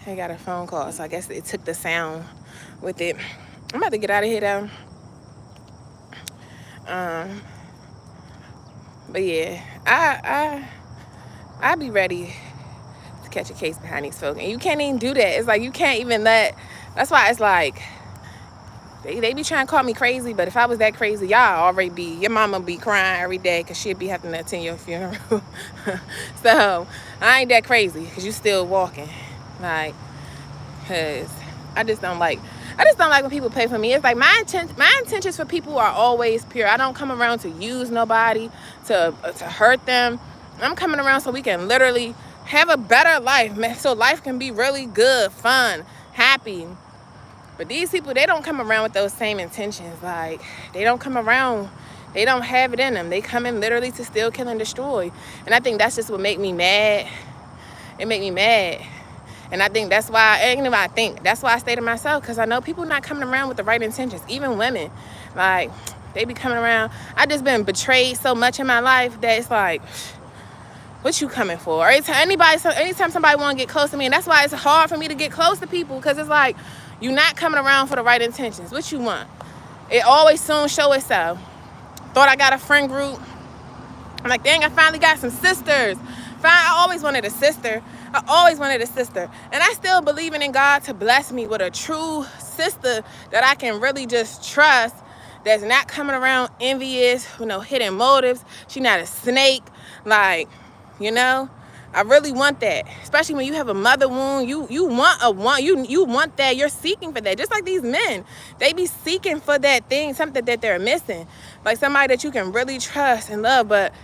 I got a phone call, so I guess it took the sound with it. I'm about to get out of here though. But yeah, I be ready to catch a case behind these folks, and you can't even do that. It's like you can't even let. That's why it's like they be trying to call me crazy, but if I was that crazy, y'all already be. Your mama be crying every day because she'd be having to attend your funeral. So I ain't that crazy because you still walking, like. Cause I just don't like when people pay for me. It's like my intentions for people are always pure. I don't come around to use nobody, to hurt them. I'm coming around so we can literally have a better life, man. So life can be really good, fun, happy. But these people, they don't come around with those same intentions. Like, they don't come around, they don't have it in them. They come in literally to steal, kill, and destroy. And I think that's just what make me mad. It make me mad. And I think that's why, that's why I stay to myself, because I know people not coming around with the right intentions, even women. Like, they be coming around. I just been betrayed so much in my life that it's like, what you coming for? Anytime somebody want to get close to me, and that's why it's hard for me to get close to people, because it's like, you not coming around for the right intentions. What you want? It always soon show itself. Thought I got a friend group. I'm like, dang, I finally got some sisters. I always wanted a sister. And I still believing in God to bless me with a true sister that I can really just trust, that's not coming around envious, with no hidden motives. She not a snake. Like, I really want that. Especially when you have a mother wound, you want that. You're seeking for that. Just like these men, they be seeking for that thing, something that they're missing. Like somebody that you can really trust and love, but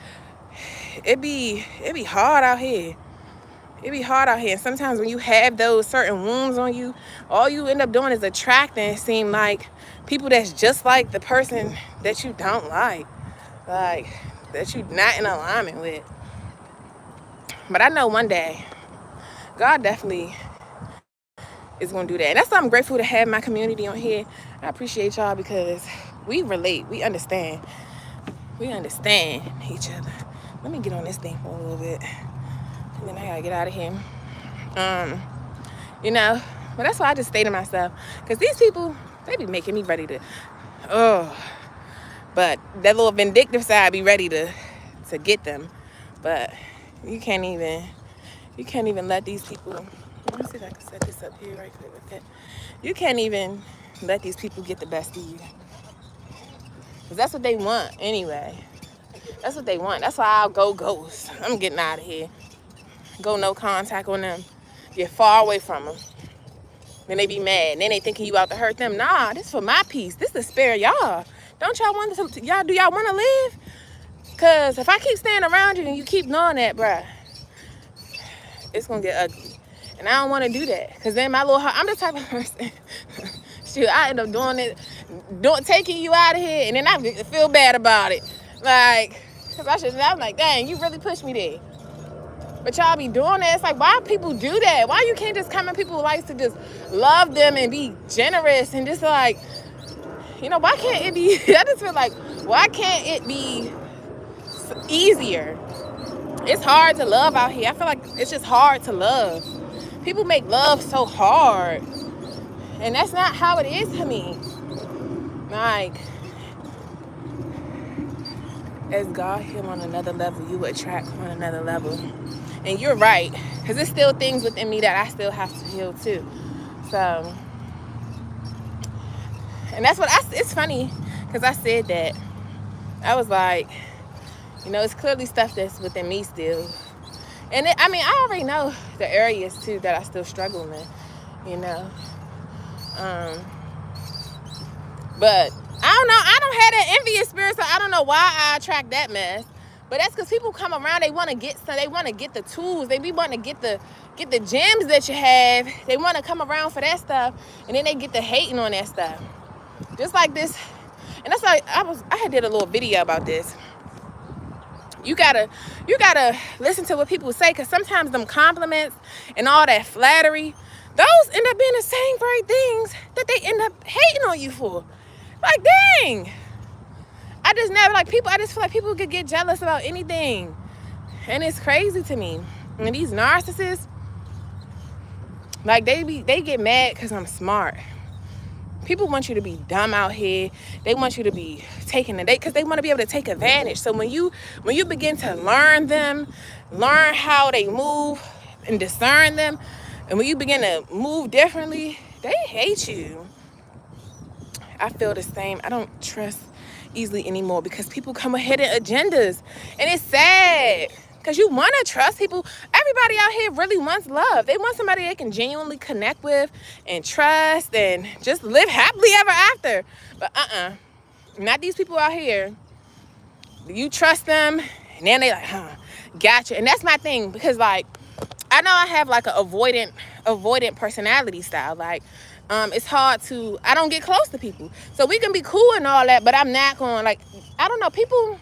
it be hard out here. It be hard out here. And sometimes when you have those certain wounds on you, all you end up doing is attracting, it seem like, people that's just like the person that you don't like that you not in alignment with. But I know one day, God definitely is going to do that. And that's why I'm grateful to have my community on here. I appreciate y'all because we relate. We understand. We understand each other. Let me get on this thing for a little bit. And then I gotta get out of here. But that's why I just stay to myself. Because these people, they be making me ready to, but that little vindictive side be ready to get them. But you can't even let these people, let me see if I can set this up here right quick with that. You can't even let these people get the best of you. Because that's what they want anyway. That's what they want. That's why I'll go ghost. I'm getting out of here. Go no contact on them. Get far away from them. Then they be mad. And then they thinking you out to hurt them. Nah, this for my peace. This is to spare y'all. Don't y'all want to, do y'all want to live? Because if I keep staying around you and you keep knowing that, bruh, it's going to get ugly. And I don't want to do that. Because then my little heart, I'm the type of person, shoot, I end up doing it, taking you out of here, and then I feel bad about it. Like, because I'm like, dang, you really pushed me there. But y'all be doing that. It's like, why people do that? Why you can't just come in people's lives to just love them and be generous and just like, why can't it be, I just feel like, why can't it be easier? It's hard to love out here. I feel like it's just hard to love. People make love so hard. And that's not how it is to me. Like, as God heal on another level, you attract on another level. And you're right, because there's still things within me that I still have to heal too. So, and that's what it's funny, because I said that. I was like, it's clearly stuff that's within me still. And I already know the areas too that I still struggle in, But I don't know. I don't have that envious spirit, so I don't know why I attract that mess. But that's because people come around, they want to get the tools. They be wanting to get the gems that you have. They want to come around for that stuff, and then they get the hating on that stuff. Just like this, and that's why I had did a little video about this. You gotta listen to what people say, because sometimes them compliments and all that flattery, those end up being the same very things that they end up hating on you for. Like, dang. I just feel like people could get jealous about anything. And it's crazy to me. And these narcissists, Like, they get mad because I'm smart. People want you to be dumb out here. They want you to be taking the day because they want to be able to take advantage. So when you begin to learn them, learn how they move and discern them, and when you begin to move differently, they hate you. I feel the same. I don't trust easily anymore because people come with hidden agendas. And it's sad because you want to trust people. Everybody out here really wants love. They want somebody they can genuinely connect with and trust and just live happily ever after. But not these people out here. You trust them and then they like, gotcha. And that's my thing because, like, I know I have like an avoidant personality style. Like, it's hard to, I don't get close to people. So we can be cool and all that, but I'm not going, like, I don't know, people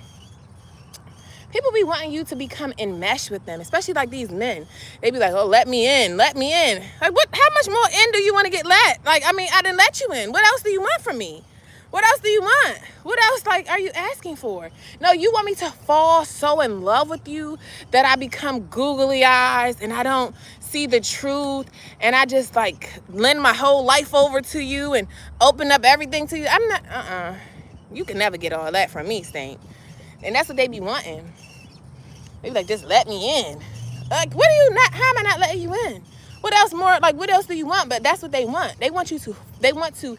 be wanting you to become enmeshed with them, especially like these men. They be like, oh, let me in. Like, what, how much more in do you want to get let? Like, I mean, I didn't let you in. What else do you want from me? What else do you want? What else, like, are you asking for? No, you want me to fall so in love with you that I become googly eyes and I don't see the truth and I just, like, lend my whole life over to you and open up everything to you. I'm not, You can never get all that from me, Stink. And that's what they be wanting. They be like, just let me in. Like, what are you not, how am I not letting you in? What else more, like, what else do you want? But that's what they want. They want to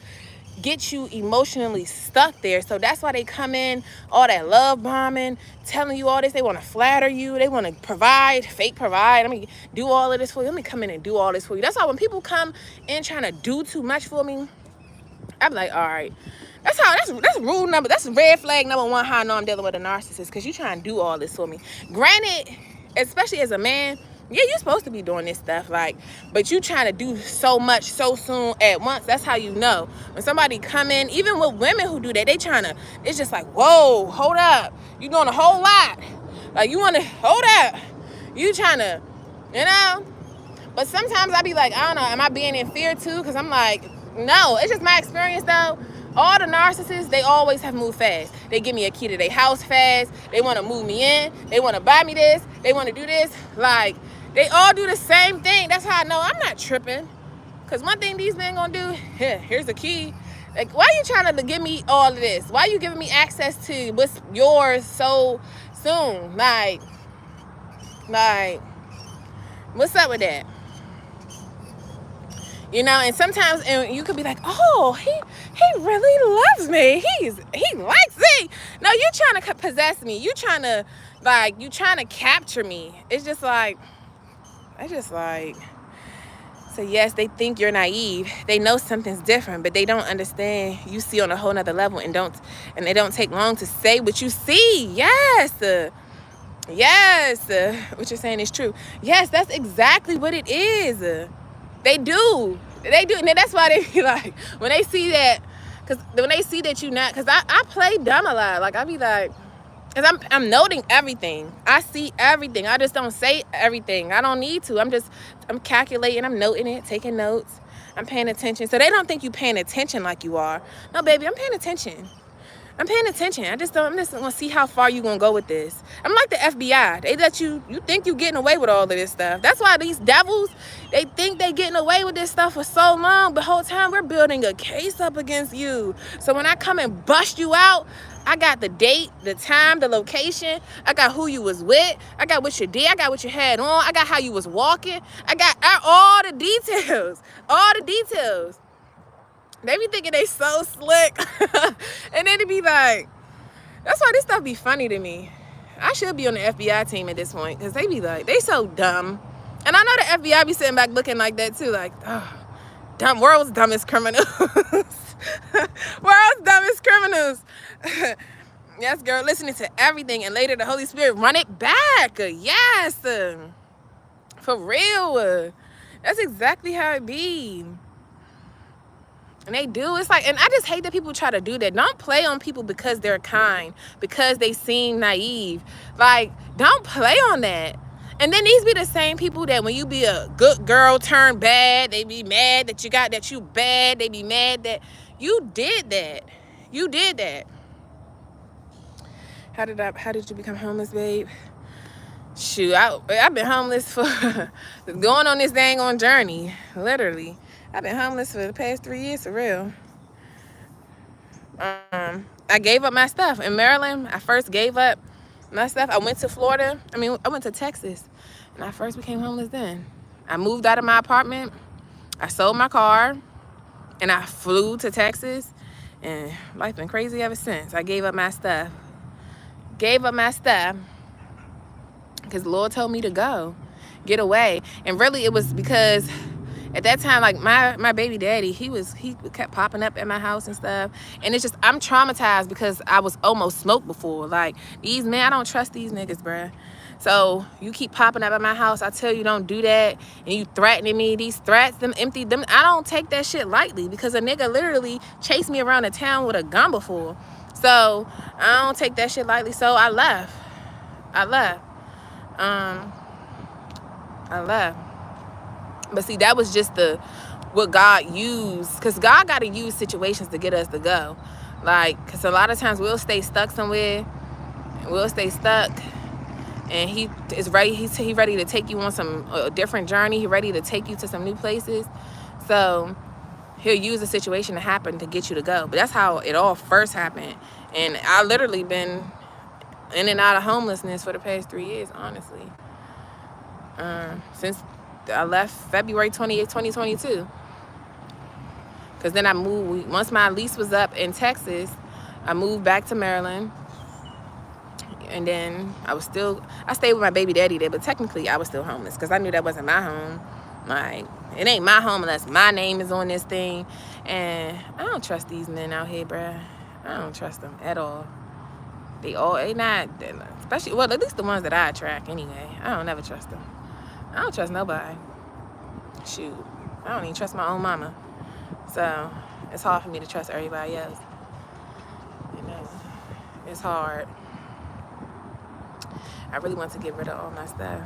get you emotionally stuck there. So that's why they come in, all that love bombing, telling you all this. They want to flatter you. They want to fake provide. Let me do all of this for you. Let me come in and do all this for you. That's why when people come in trying to do too much for me, I'm like, all right. That's rule number, that's red flag number one, how I know I'm dealing with a narcissist, because you trying to do all this for me. Granted, especially as a man, yeah, you're supposed to be doing this stuff, like, but you trying to do so much so soon at once. That's how you know. When somebody come in, even with women who do that, it's just like, whoa, hold up. You doing a whole lot. Like, you want to, hold up. You trying to, you know? But sometimes I be like, I don't know, am I being in fear too? Because I'm like, no, it's just my experience though. All the narcissists, they always have moved fast. They give me a key to their house fast. They want to move me in. They want to buy me this. They want to do this. Like, they all do the same thing. That's how I know I'm not tripping. Because one thing these men going to do, here's the key. Like, why are you trying to give me all of this? Why are you giving me access to what's yours so soon? Like, what's up with that? You know, and sometimes and you could be like, oh, he really loves me. He likes me. No, you're trying to possess me. You trying to capture me. It's just like, so yes, they think you're naive. They know something's different, but they don't understand you see on a whole nother level and they don't take long to say what you see. Yes. What you're saying is true. Yes, that's exactly what it is. They do. And that's why they be like, when they see that, because when they see that you not, because I play dumb a lot. Like, I be like, because I'm noting everything. I see everything. I just don't say everything. I don't need to. I'm calculating. I'm noting it, taking notes. I'm paying attention. So they don't think you paying attention like you are. No, baby, I'm paying attention. I'm paying attention. I'm just going to see how far you going to go with this. I'm like the FBI. They let you think you getting away with all of this stuff. That's why these devils, they think they getting away with this stuff for so long. But the whole time we're building a case up against you. So when I come and bust you out, I got the date, the time, the location. I got who you was with. I got what you did. I got what you had on. I got how you was walking. I got all the details. All the details. They be thinking they so slick. And then it be like, that's why this stuff be funny to me. I should be on the FBI team at this point, because they be like, they so dumb. And I know the FBI be sitting back looking like that too, like, oh, dumb, world's dumbest criminals. World's dumbest criminals. Yes, girl, listening to everything, and later the Holy Spirit run it back. Yes. For real. That's exactly how it be. And they do. It's like, and I just hate that people try to do that. Don't play on people because they're kind, because they seem naive. Like, don't play on that. And then these be the same people that when you be a good girl turn bad, they be mad that you bad. They be mad that you did that. You did that. How did you become homeless, babe? Shoot, I've been homeless for going on this dang on journey. Literally, I've been homeless for the past 3 years for real. I gave up my stuff in Maryland. I first gave up my stuff. I went to Florida. I went to Texas, and I first became homeless then. I moved out of my apartment. I sold my car, and I flew to Texas, and life been crazy ever since. I gave up my stuff. Because the Lord told me to go, get away. And really it was because at that time, like my baby daddy, he kept popping up at my house and stuff. And it's just, I'm traumatized because I was almost smoked before. Like, these men, I don't trust these niggas, bruh. So you keep popping up at my house. I tell you don't do that. And you threatening me. These threats, them empty, them. I don't take that shit lightly because a nigga literally chased me around the town with a gun before. So I don't take that shit lightly. So I left. I left. But see, that was just what God used, because God got to use situations to get us to go. Like, because a lot of times we'll stay stuck somewhere, and he is ready. He's ready to take you on a different journey. He's ready to take you to some new places. So he'll use a situation to happen to get you to go. But that's how it all first happened. And I literally been in and out of homelessness for the past 3 years, honestly. Since I left February 28th, 2022. Because then I moved, once my lease was up in Texas, I moved back to Maryland. And then I stayed with my baby daddy there, but technically I was still homeless because I knew that wasn't my home. Like, it ain't my home unless my name is on this thing. And I don't trust these men out here, bruh. I don't trust them at all. They not, especially, well, at least the ones that I attract anyway. I don't never trust them. I don't trust nobody. Shoot, I don't even trust my own mama. So it's hard for me to trust everybody else. You know, it's hard. I really want to get rid of all my stuff.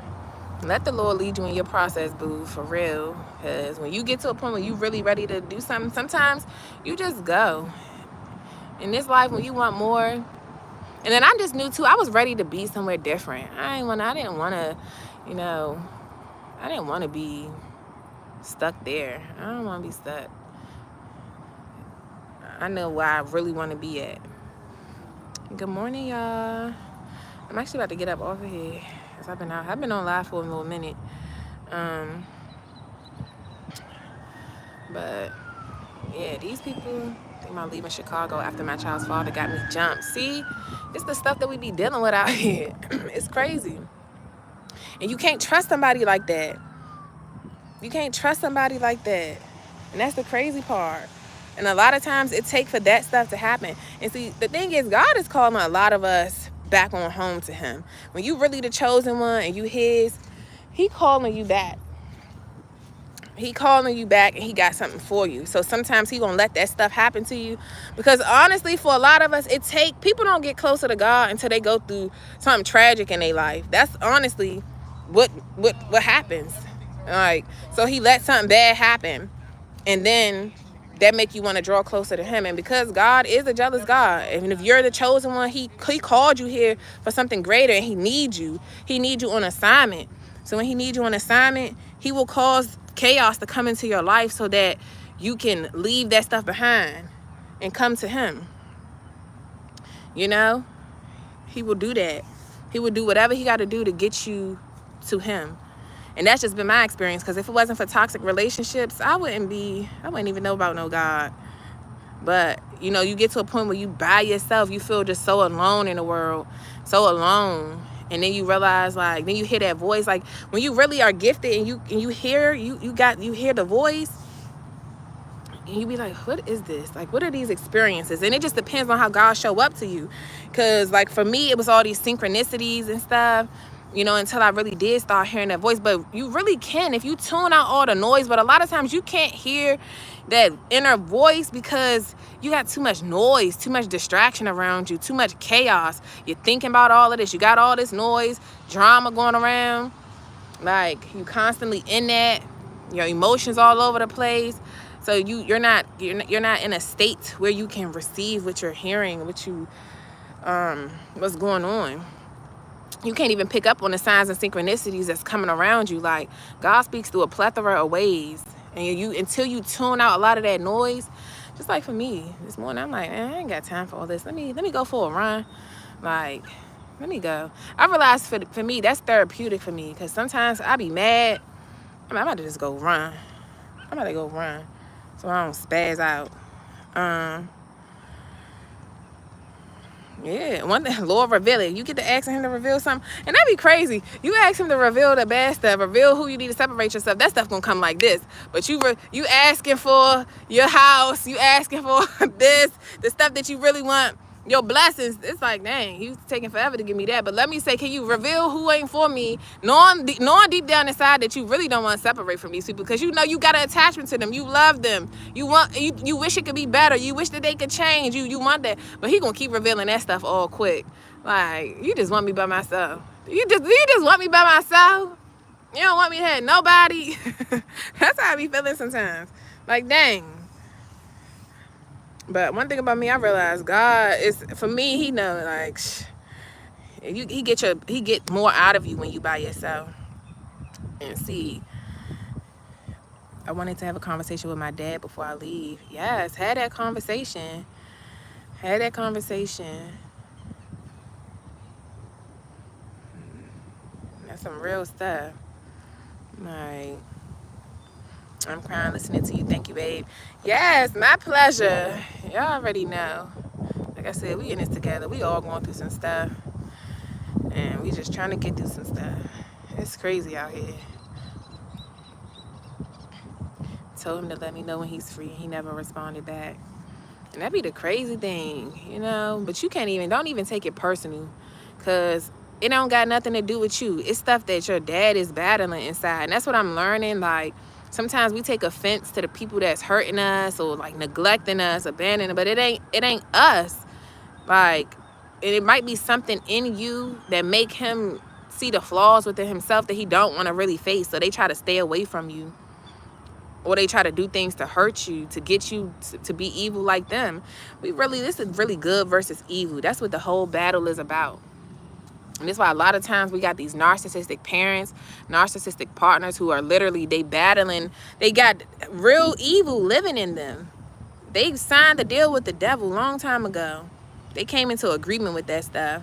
Let the Lord lead you in your process, boo, for real. Because when you get to a point where you really ready to do something, sometimes you just go. In this life, when you want more, and then I just knew too, I was ready to be somewhere different. I didn't want to be stuck there. I don't want to be stuck. I know where I really want to be at. Good morning, y'all. I'm actually about to get up off of here. Cause I've been on live for a little minute. But yeah, these people, they might leave in Chicago after my child's father got me jumped. See, it's the stuff that we be dealing with out here. It's crazy. And you can't trust somebody like that. You can't trust somebody like that. And that's the crazy part. And a lot of times it takes for that stuff to happen. And see, the thing is, God is calling a lot of us back on home to him. When you really the chosen one and you his, he calling you back. He calling you back and he got something for you. So sometimes he gonna let that stuff happen to you. Because honestly, for a lot of us, people don't get closer to God until they go through something tragic in their life. That's honestly what happens. Like, so he let something bad happen, and then that make you want to draw closer to him. And because God is a jealous God, and if you're the chosen one, he called you here for something greater, and he needs you on assignment. So when he needs you on assignment, he will cause chaos to come into your life so that you can leave that stuff behind and come to him. You know, he will do that. He will do whatever he got to do to get you to him. And that's just been my experience, because if it wasn't for toxic relationships, I wouldn't even know about no God. But, you know, you get to a point where you by yourself, you feel just so alone in the world, so alone. And then you realize, like, then you hear that voice, like when you really are gifted and you hear the voice, and you be like, what is this? Like, what are these experiences? And it just depends on how God show up to you. Because, like, for me, it was all these synchronicities and stuff, you know, until I really did start hearing that voice. But you really can if you tune out all the noise. But a lot of times you can't hear that inner voice because you got too much noise, too much distraction around you, too much chaos. You're thinking about all of this. You got all this noise, drama going around. Like, you constantly in that. Your emotions all over the place. So you're not in a state where you can receive what you're hearing, what's going on. you can't even pick up on the signs and synchronicities that's coming around you. Like, God speaks through a plethora of ways, and you until you tune out a lot of that noise. Just like for me this morning, I'm like, man, I ain't got time for all this. Let me go for a run. Like, let me go. I realized for me, that's therapeutic for me, because sometimes I be mad. I'm about to just go run. I'm about to go run so I don't spaz out. Yeah, one thing, Lord reveal it. You get to asking him to reveal something, and that'd be crazy. You ask him to reveal the bad stuff, reveal who you need to separate yourself. That stuff gonna come like this. But you asking for your house, you asking for this, the stuff that you really want, your blessings. It's like, dang, you taking forever to give me that. But let me say, can you reveal who ain't for me, knowing deep down inside that you really don't want to separate from these people, because you know you got an attachment to them, you love them, you wish it could be better, you wish that they could change, you want that. But he gonna keep revealing that stuff all quick. Like, you just want me by myself. You just want me by myself. You don't want me to have nobody. That's how I be feeling sometimes. Like, dang. But one thing about me, I realized God is, for me, he know, like, he get more out of you when you by yourself. And see, I wanted to have a conversation with my dad before I leave. Yes, had that conversation. That's some real stuff. Like, I'm crying listening to you. Thank you, babe. Yes, my pleasure. Y'all already know. Like I said, we in this together. We all going through some stuff. And we just trying to get through some stuff. It's crazy out here. Told him to let me know when he's free. He never responded back. And that'd be the crazy thing, you know? But you don't even take it personal. Because it don't got nothing to do with you. It's stuff that your dad is battling inside. And that's what I'm learning. Like, sometimes we take offense to the people that's hurting us or like neglecting us, abandoning, but it ain't us. Like, and it might be something in you that make him see the flaws within himself that he don't want to really face. So they try to stay away from you, or they try to do things to hurt you, to get you to be evil like them. This is really good versus evil. That's what the whole battle is about. And that's why a lot of times we got these narcissistic parents, narcissistic partners who are literally, they battling, they got real evil living in them. They signed a deal with the devil a long time ago. They came into agreement with that stuff.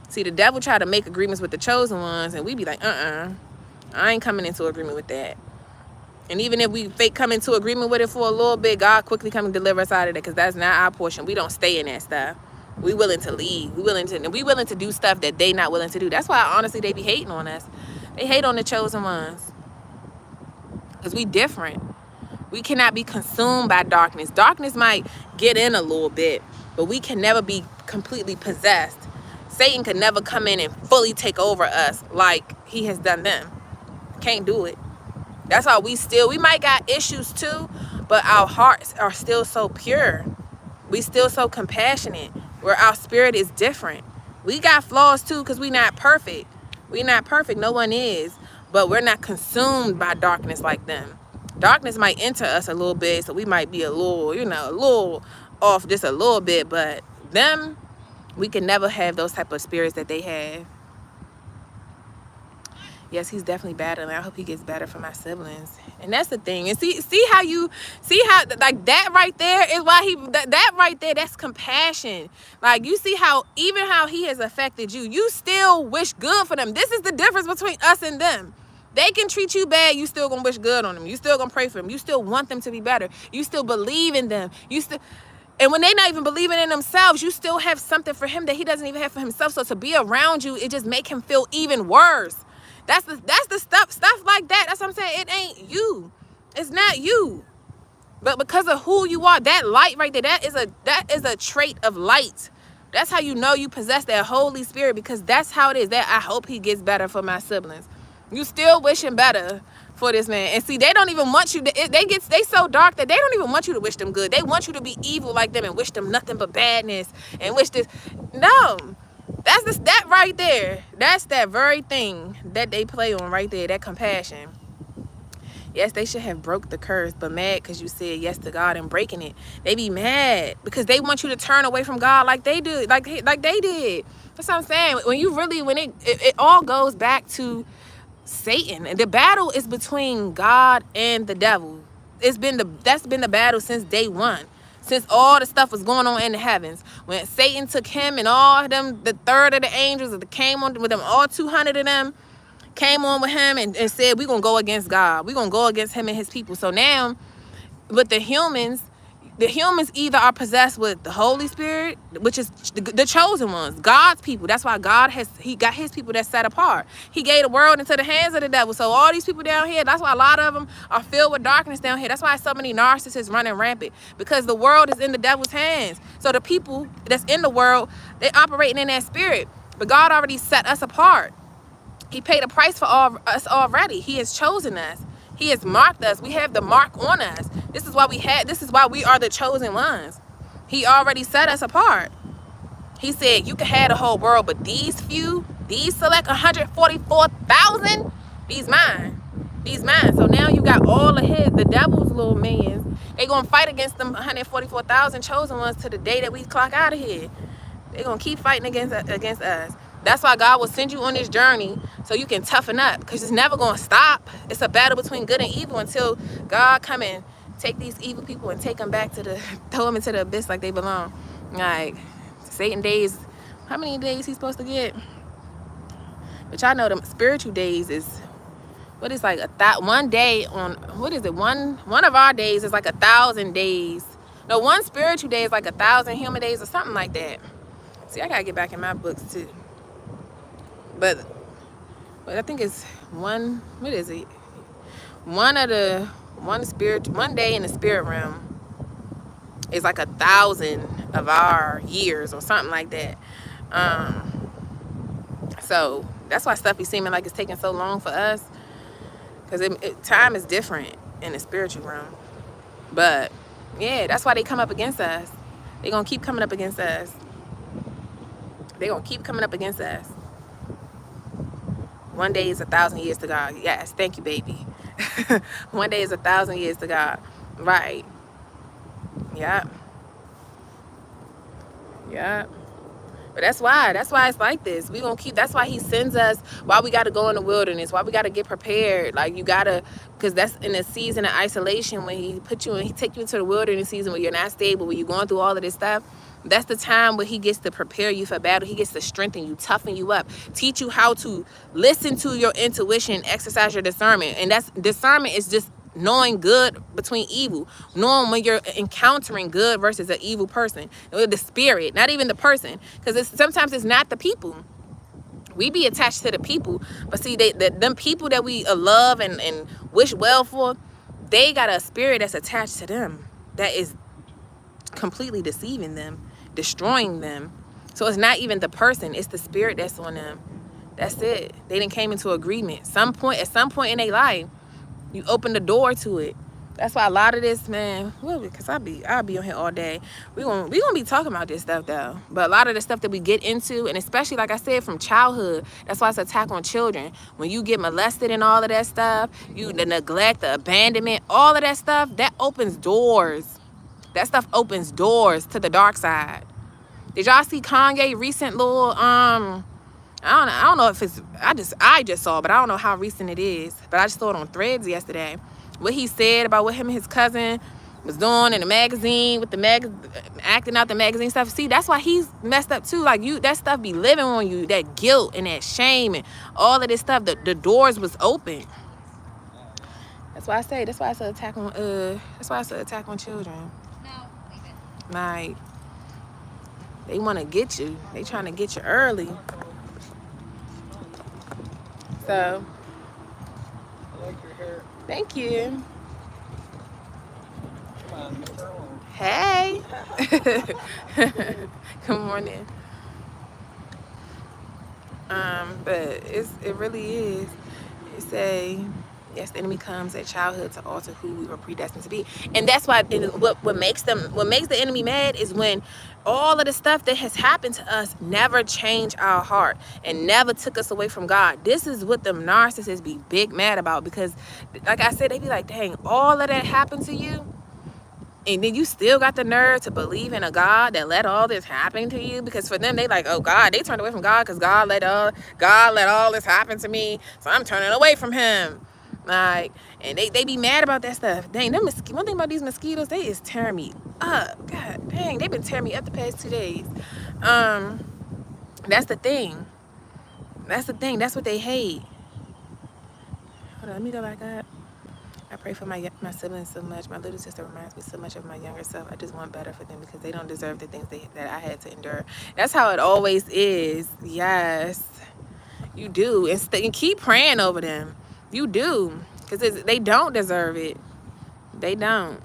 See, the devil tried to make agreements with the chosen ones, and we be like, I ain't coming into agreement with that. And even if we fake come into agreement with it for a little bit, God quickly come and deliver us out of it, because that's not our portion. We don't stay in that stuff. We willing to leave. We willing to do stuff that they not willing to do. That's why, honestly, they be hating on us. They hate on the chosen ones, because we different. We cannot be consumed by darkness. Darkness might get in a little bit, but we can never be completely possessed. Satan can never come in and fully take over us like he has done them. Can't do it. That's why we might got issues too, but our hearts are still so pure. We still so compassionate, where our spirit is different. We got flaws too, because we not perfect. We not perfect. No one is. But we're not consumed by darkness like them. Darkness might enter us a little bit, so we might be a little off just a little bit. But them, we can never have those type of spirits that they have. Yes, he's definitely battling. I hope he gets better for my siblings. And that's the thing. And see how like that right there is why that right there, that's compassion. Like, you see how even how he has affected you, you still wish good for them. This is the difference between us and them. They can treat you bad, you still gonna wish good on them. You still gonna pray for them. You still want them to be better. You still believe in them. And when they not even believing in themselves, you still have something for him that he doesn't even have for himself. So to be around you, it just make him feel even worse. That's the stuff like that. That's what I'm saying. It ain't you. It's not you. But because of who you are, that light right there, that is a trait of light. That's how you know you possess that Holy Spirit, because that's how it is. That I hope he gets better for my siblings. You still wishing better for this man. And see, they don't even want you to, they so dark that they don't even want you to wish them good. They want you to be evil like them and wish them nothing but badness and wish this. No. That right there. That's that very thing that they play on right there, that compassion. Yes, they should have broke the curse, but mad because you said yes to God and breaking it. They be mad because they want you to turn away from God like they do, like they did. That's what I'm saying. When you really, it all goes back to Satan. And the battle is between God and the devil. That's been the battle since day one. Since all the stuff was going on in the heavens. When Satan took him and all of them, the third of the angels that came on with them, all 200 of them, came on with him and said, we're going to go against God. We're going to go against him and his people. So now, with the humans either are possessed with the Holy Spirit, which is the chosen ones, God's people. That's why he got his people that's set apart. He gave the world into the hands of the devil. So all these people down here, that's why a lot of them are filled with darkness down here. That's why so many narcissists running rampant, because the world is in the devil's hands. So the people that's in the world, they operating in that spirit. But God already set us apart. He paid a price for us already. He has chosen us. He has marked us. We have the mark on us. This is why we are the chosen ones. He already set us apart. He said, you can have the whole world, but these few, these select 144,000, these mine. These mine. So now you got all of the devil's little minions. They gonna fight against them 144,000 chosen ones to the day that we clock out of here. They gonna keep fighting against us. That's why God will send you on this journey so you can toughen up, because it's never going to stop. It's a battle between good and evil until God come and take these evil people and take them back throw them into the abyss like they belong. Like, Satan days, how many days he's supposed to get? But y'all know them spiritual days is, what is like one day on, what is it? One of our days is like 1,000 days. No, one spiritual day is like 1,000 human days or something like that. See, I got to get back in my books too. But I think it's one day in the spirit realm is like 1,000 of our years or something like that. So that's why stuff be seeming like it's taking so long for us, because time is different in the spiritual realm. But yeah, that's why they come up against us. They're gonna keep coming up against us. One day is 1,000 years to God. Yes, thank you, baby. One day is 1,000 years to God. Right. Yep. But that's why it's like this. We gonna keep. That's why he sends us. Why we gotta go in the wilderness. Why we gotta get prepared. Like, you gotta, because that's in a season of isolation when he take you into the wilderness season where you're not stable, where you're going through all of this stuff. That's the time where he gets to prepare you for battle. He gets to strengthen you, toughen you up, teach you how to listen to your intuition, exercise your discernment. And that's discernment is just knowing good between evil, knowing when you're encountering good versus an evil person, the spirit, not even the person, because sometimes it's not the people. We be attached to the people, but see, them people that we love and wish well for, they got a spirit that's attached to them that is completely deceiving them, destroying them. So it's not even the person, it's the spirit that's on them. That's it. They done came into agreement. At some point in their life, you open the door to it. That's why a lot of this, man, well, because I'll be on here all day. We gonna be talking about this stuff though. But a lot of the stuff that we get into, and especially like I said, from childhood, that's why it's an attack on children. When you get molested and all of that stuff, the neglect, the abandonment, all of that stuff, that opens doors. That stuff opens doors to the dark side. Did y'all see Kanye recent little I don't know if it's I just saw, but I don't know how recent it is. But I just saw it on Threads yesterday. What he said about what him and his cousin was doing in the magazine with acting out the magazine stuff. See, that's why he's messed up too. Like, that stuff be living on you, that guilt and that shame and all of this stuff. The doors was open. That's why it's an attack on children. Like, they want to get you. They trying to get you early. So, I like your hair. Thank you. Come on, Pearl. Hey. Good morning. But it really is. It's Yes, the enemy comes at childhood to alter who we were predestined to be, and that's why. And what makes the enemy mad is when all of the stuff that has happened to us never changed our heart and never took us away from God. This is what them narcissists be big mad about, because, like I said, they be like, "Dang, all of that happened to you." And then you still got the nerve to believe in a God that let all this happen to you? Because for them, they like, oh God, they turned away from God because God let all this happen to me, so I'm turning away from Him. Like, and they be mad about that stuff. Dang, one thing about these mosquitoes, they is tearing me up. God dang, they've been tearing me up the past 2 days. That's the thing. That's the thing. That's what they hate. Hold on, let me go back up. I pray for my siblings so much. My little sister reminds me so much of my younger self. I just want better for them because they don't deserve the things that I had to endure. That's how it always is. Yes, you do. And keep praying over them. You do. Because they don't deserve it. They don't.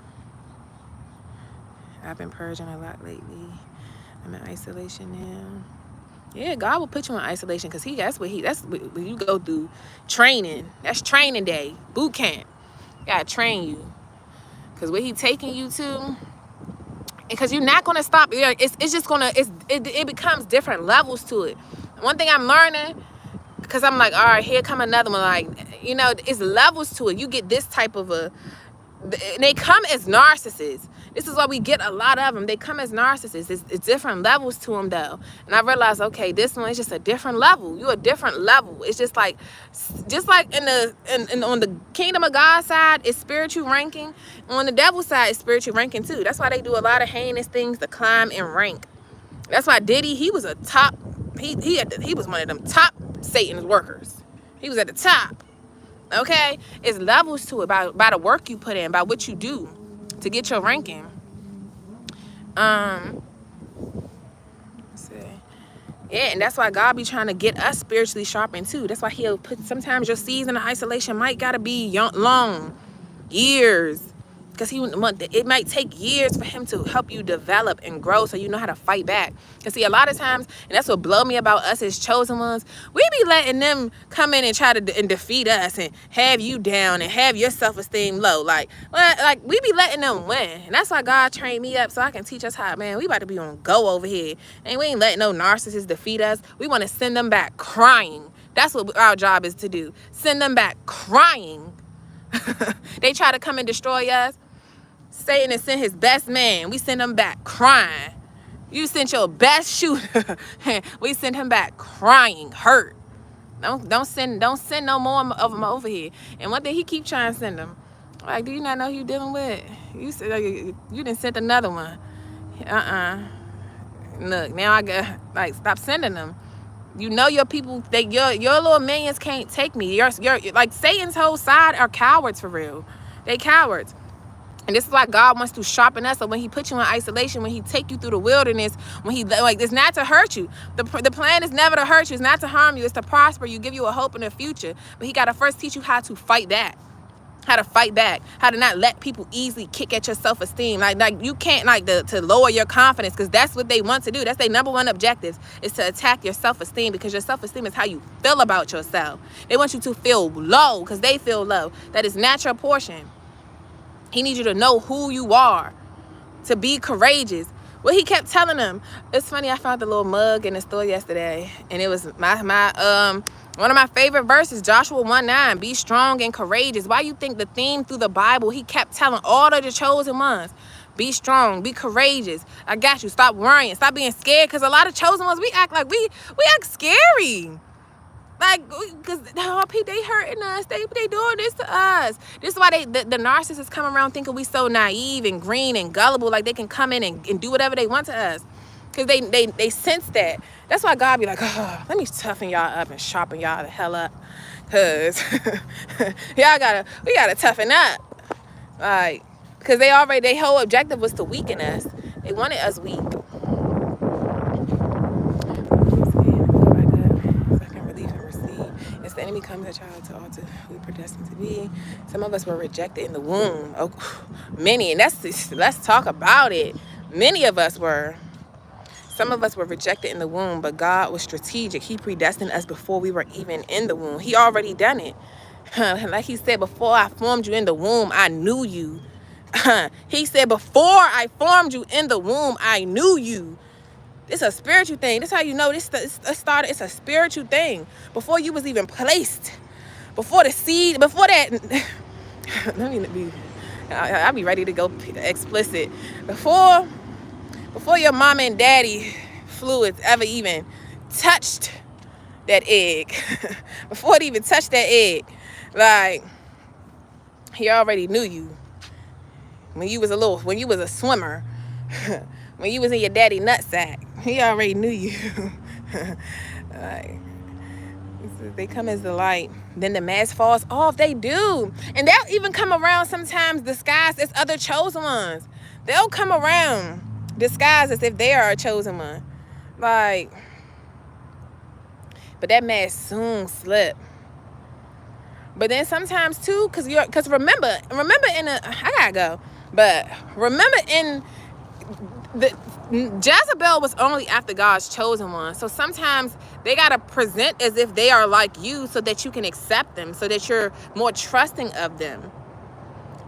I've been purging a lot lately. I'm in isolation now. Yeah, God will put you in isolation because that's when you go through training. That's training day, boot camp. Gotta train you, because where He taking you to, because you're not gonna stop. It's just gonna it becomes different levels to it. One thing I'm learning, because I'm like, all right, here come another one. Like, it's levels to it. You get this type of and they come as narcissists. This is why we get a lot of them. They come as narcissists. It's different levels to them, though. And I realized, okay, this one is just a different level. You're a different level. It's just like on the kingdom of God side, it's spiritual ranking. On the devil side, it's spiritual ranking too. That's why they do a lot of heinous things to climb and rank. That's why Diddy, he was a top. He was one of them top Satan's workers. He was at the top. Okay, it's levels to it by the work you put in, by what you do to get your ranking. Let's see. Yeah, and that's why God be trying to get us spiritually sharpened too. That's why He'll put, sometimes your season of isolation might gotta be long, years. Because it might take years for Him to help you develop and grow so you know how to fight back. Because see, a lot of times, and that's what blow me about us as chosen ones, we be letting them come in and try to and defeat us and have you down and have your self-esteem low. Like we be letting them win. And that's why God trained me up so I can teach us how, man, we about to be on go over here. And we ain't letting no narcissists defeat us. We want to send them back crying. That's what our job is to do. Send them back crying. They try to come and destroy us. Satan has sent his best man. We send him back crying. You sent your best shooter. We send him back crying, hurt. Don't send no more of them over here. And one thing He keep trying to send them. Like, do you not know who you dealing with? You said you done sent another one. Look, now I got stop sending them. You know your people, your little minions can't take me. Your like Satan's whole side are cowards for real. They cowards. And this is why God wants to sharpen us. So when He put you in isolation, when He take you through the wilderness, when He it's not to hurt you. The plan is never to hurt you. It's not to harm you. It's to prosper you, give you a hope in the future. But He got to first teach you how to fight back. How to fight back. How to not let people easily kick at your self-esteem. Like you can't to lower your confidence, because that's what they want to do. That's their number one objective, is to attack your self-esteem, because your self-esteem is how you feel about yourself. They want you to feel low because they feel low. That is not your portion. He needs you to know who you are, to be courageous. What He kept telling them. It's funny, I found the little mug in the store yesterday, and it was my one of my favorite verses, Joshua 1:9. Be strong and courageous. Why you think the theme through the Bible, He kept telling all of the chosen ones, be strong, be courageous. I got you. Stop worrying. Stop being scared. Because a lot of chosen ones, we act like we act scary. Like, because they hurting us. They doing this to us. This is why the narcissists come around thinking we so naive and green and gullible, like they can come in and do whatever they want to us. Because they sense that. That's why God be like, oh, let me toughen y'all up and sharpen y'all the hell up. Because we gotta toughen up. Like, because their whole objective was to weaken us. They wanted us weak. The enemy comes at y'all to alter who we predestined to be. Some of us were rejected in the womb. Oh, many, and let's talk about it. Many of us were. Some of us were rejected in the womb, but God was strategic. He predestined us before we were even in the womb. He already done it. Like he said, before I formed you in the womb, I knew you. He said, before I formed you in the womb, I knew you. It's a spiritual thing. That's how you know this started. It's a spiritual thing. Before you was even placed, before the seed, before that. Let me be. I'll be ready to go explicit. Before your mama and daddy fluids ever even touched that egg, before it even touched that egg, like he already knew you. When you was a swimmer, when you was in your daddy nutsack, he already knew you. Like, they come as the light. Then the mask falls off. They do. And they'll even come around sometimes disguised as other chosen ones. They'll come around disguised as if they are a chosen one. Like, but that mask soon slip. But then sometimes too, cause remember I gotta go. But remember Jezebel was only after God's chosen one. So sometimes they gotta present as if they are like you so that you can accept them, so that you're more trusting of them.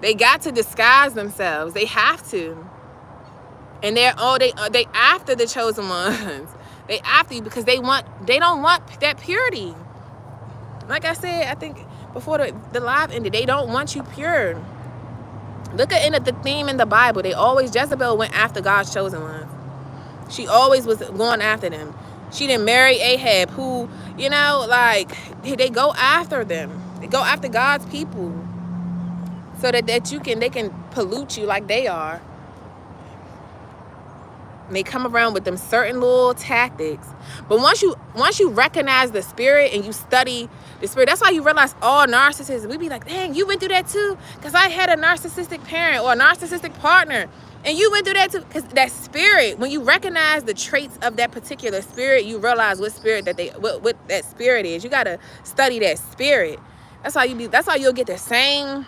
They got to disguise themselves. They have to. And they after the chosen ones. They after you because they don't want that purity. Like I said, I think before the live ended, they don't want you pure. Look at the theme in the Bible. Jezebel went after God's chosen ones. She always was going after them. She didn't marry Ahab, who, like, they go after them. They go after God's people so that they can pollute you like they are. And they come around with them certain little tactics. But once you recognize the spirit and you study the spirit, that's why you realize all narcissists, we be like, dang, you went through that too? Because I had a narcissistic parent or a narcissistic partner. And you went through that too. Because that spirit, when you recognize the traits of that particular spirit, you realize what spirit what that spirit is. You got to study that spirit. That's how you'll get the same,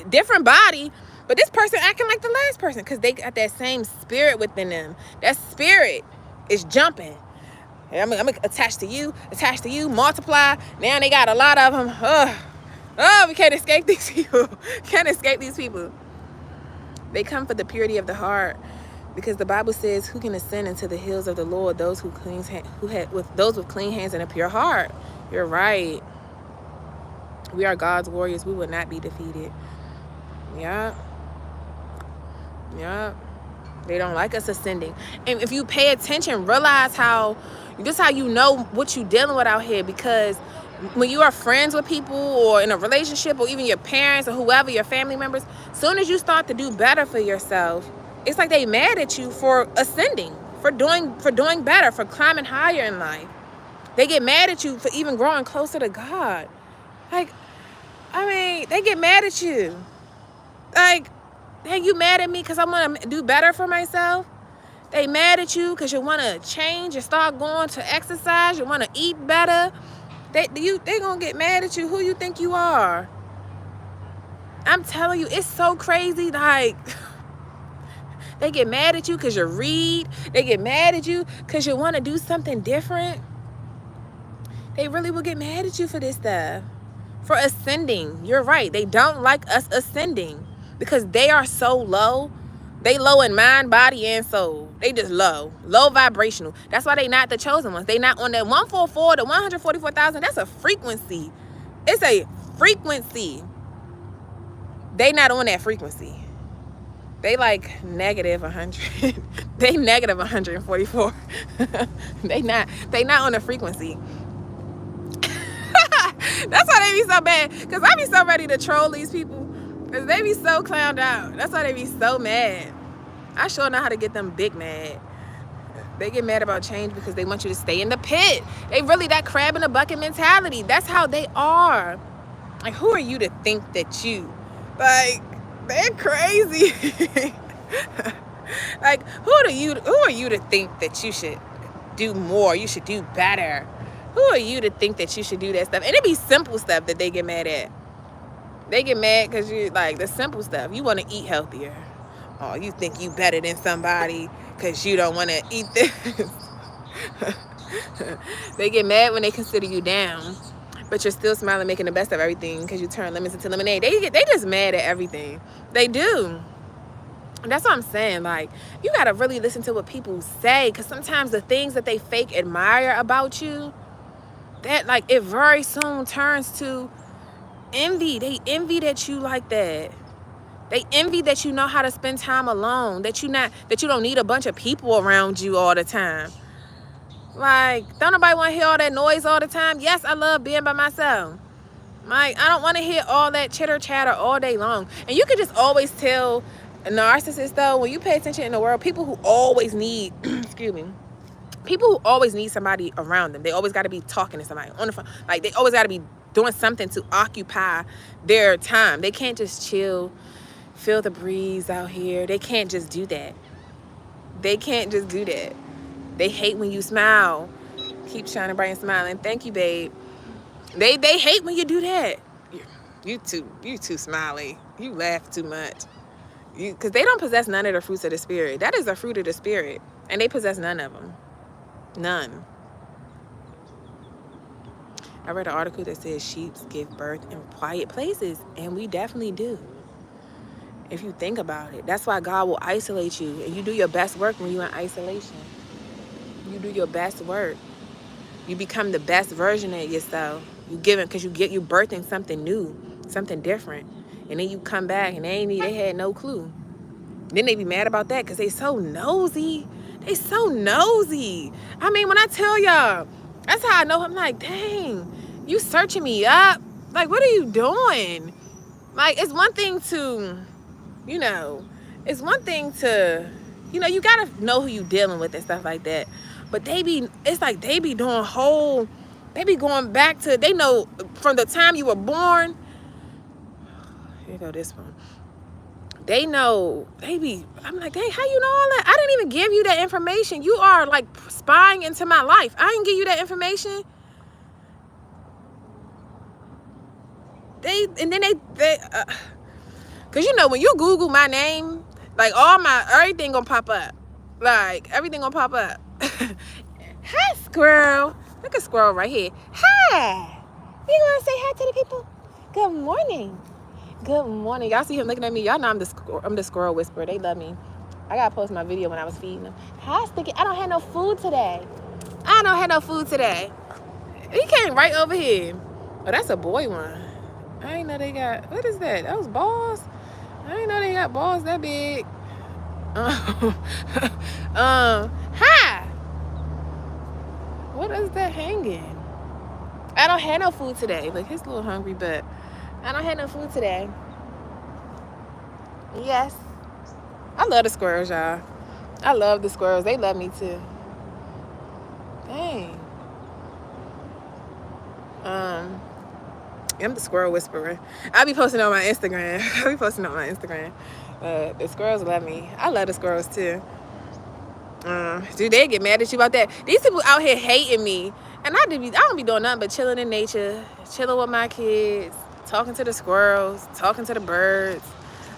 different body, but this person acting like the last person because they got that same spirit within them. That spirit is jumping. I'm attached to you, multiply. Now they got a lot of them. We can't escape these people. Can't escape these people. They come for the purity of the heart because the Bible says, who can ascend into the hills of the Lord? Those those with clean hands and a pure heart. You're right. We are God's warriors. We will not be defeated. Yeah. They don't like us ascending. And if you pay attention, realize this is how you know what you're dealing with out here. Because when you are friends with people or in a relationship or even your parents or whoever, your family members, soon as you start to do better for yourself, it's like they mad at you for ascending, for doing better, for climbing higher in life. They get mad at you for even growing closer to God. Like, they get mad at you. Like, hey, you mad at me because I want to do better for myself? They mad at you because you want to change and start going to exercise. You want to eat better. They going to get mad at you. Who you think you are? I'm telling you, it's so crazy. Like, they get mad at you because you read. They get mad at you because you want to do something different. They really will get mad at you for this stuff. For ascending. You're right. They don't like us ascending because they are so low. They low in mind, body, and soul. They just low vibrational. That's why they not the chosen ones. They not on that 144 to 144,000. That's a frequency. It's a frequency. They not on that frequency. They like negative 100. They negative 144. They not on the frequency. That's why they be so bad. Because I be so ready to troll these people. Because they be so clowned out. That's why they be so mad. I sure know how to get them big mad. They get mad about change because they want you to stay in the pit. They really that crab in the bucket mentality. That's how they are. Like, who are you to think that you? Like, they're crazy. Like, who are you to think that you should do more? You should do better. Who are you to think that you should do that stuff? And it be simple stuff that they get mad at. They get mad because you like the simple stuff. You want to eat healthier. Oh, you think you better than somebody because you don't want to eat this. They get mad when they consider you down. but you're still smiling, making the best of everything because you turn lemons into lemonade. They just mad at everything. They do. And that's what I'm saying. Like, you gotta really listen to what people say, because sometimes the things that they fake admire about you, that like it very soon turns to envy. They envy that you like that. They envy that you know how to spend time alone, that you don't need a bunch of people around you all the time. Like, don't nobody want to hear all that noise all the time. Yes, I love being by myself. Like, I don't want to hear all that chitter chatter all day long. And you can just always tell a narcissist, though, when you pay attention in the world, people who always need, excuse me, people who always need somebody around them. They always got to be talking to somebody on the phone. Like, they always got to be doing something to occupy their time. They can't just chill, feel the breeze out here. They can't just do that. They can't just do that. They hate when you smile. Keep shining bright and smiling. Thank you, babe. They hate when you do that. You too smiley. You laugh too much. Because they don't possess none of the fruits of the spirit. That is a fruit of the spirit. And they possess none of them. None. I read an article that says sheep give birth in quiet places. And we definitely do. If you think about it. That's why God will isolate you. And you do your best work when you're in isolation. You do your best work. You become the best version of yourself. You give it because you birthing something new, something different. And then you come back and they had no clue. Then they be mad about that because they so nosy. They so nosy. I mean, when I tell y'all, that's how I know. I'm like, dang, you searching me up. Like, what are you doing? Like, it's one thing to, it's one thing to, you got to know who you dealing with and stuff like that. But it's like they be doing they be going back to, they know from the time you were born. Here go this one. They know, I'm like, hey, how you know all that? I didn't even give you that information. You are like spying into my life. I didn't give you that information. Cause when you Google my name, like everything gonna pop up. Like, everything gonna pop up. Hi, squirrel. Look at squirrel right here. Hi. You gonna say hi to the people? Good morning. Good morning. Y'all see him looking at me. Y'all know I'm the squirrel whisperer. They love me. I gotta post my video when I was feeding them. Hi, Sticky. I don't have no food today. He came right over here. Oh, that's a boy one. I didn't know they got, what is that? Those balls? I didn't know they got balls that big. Hi. What is that hanging? I don't have no food today. Look, he's a little hungry, but I don't have no food today. Yes. I love the squirrels, y'all. I love the squirrels. They love me too. Dang. I'm the squirrel whisperer. I'll be posting on my Instagram. The squirrels love me. I love the squirrels too. Dude, they get mad at you about that. These people out here hating me. And I don't be doing nothing but chilling in nature, chilling with my kids, talking to the squirrels, talking to the birds.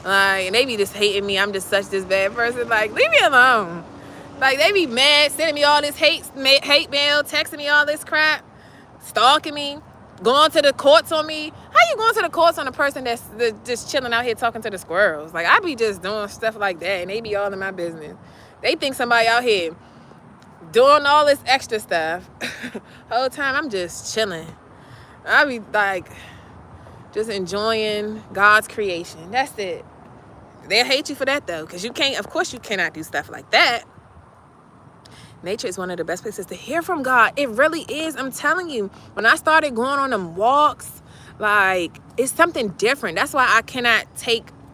Like, and they be just hating me. I'm just such this bad person. Like, leave me alone. Like, they be mad, sending me all this hate mail, texting me all this crap, stalking me, going to the courts on me. How you going to the courts on a person that's just chilling out here talking to the squirrels? Like, I be just doing stuff like that, and they be all in my business. They think somebody out here doing all this extra stuff. Whole time I'm just chilling. I be like just enjoying God's creation. That's it. They'll hate you for that though, because you cannot do stuff like that. Nature is one of the best places to hear from God. It really is. I'm telling you, when I started going on them walks, like, it's something different. That's why I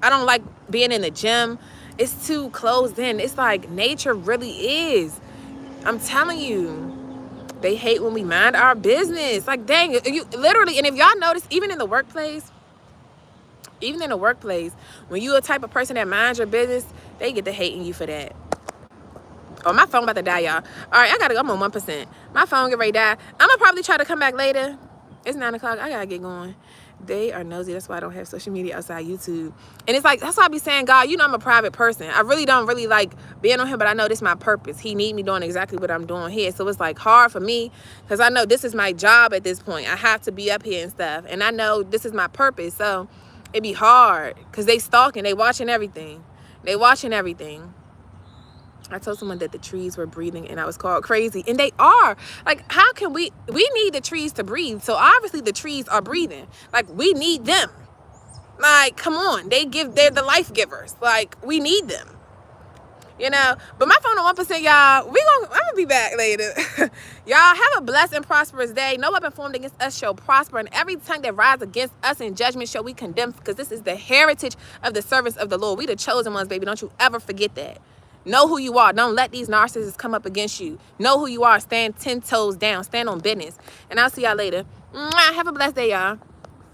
don't like being in the gym. It's too closed in. It's like nature really is. I'm telling you, they hate when we mind our business. Like, dang, you literally, and if y'all notice, even in the workplace, when you a type of person that minds your business, they get to hating you for that. Oh, my phone about to die, y'all. All right, I'm on 1%. My phone get ready to die. I'm gonna probably try to come back later. It's 9 o'clock. I gotta get going. They are nosy. That's why I don't have social media outside YouTube. And it's like, that's why I be saying, God, you know, I'm a private person. I really don't really like being on here, but I know this is my purpose. He need me doing exactly what I'm doing here. So it's like hard for me because I know this is my job at this point. I have to be up here and stuff. And I know this is my purpose. So it be hard because they stalking, they watching everything. They watching everything. I told someone that the trees were breathing and I was called crazy. And they are. Like, how can we need the trees to breathe. So obviously the trees are breathing. Like, we need them. Like, come on. They're the life givers. Like, we need them. You know? But my phone on 1%, y'all. I'm gonna be back later. Y'all have a blessed and prosperous day. No weapon formed against us shall prosper. And every tongue that rises against us in judgment shall we condemn. Because this is the heritage of the servants of the Lord. We the chosen ones, baby. Don't you ever forget that. Know who you are. Don't let these narcissists come up against you. Know who you are. Stand 10 toes down. Stand on business. And I'll see y'all later. Mwah. Have a blessed day, y'all.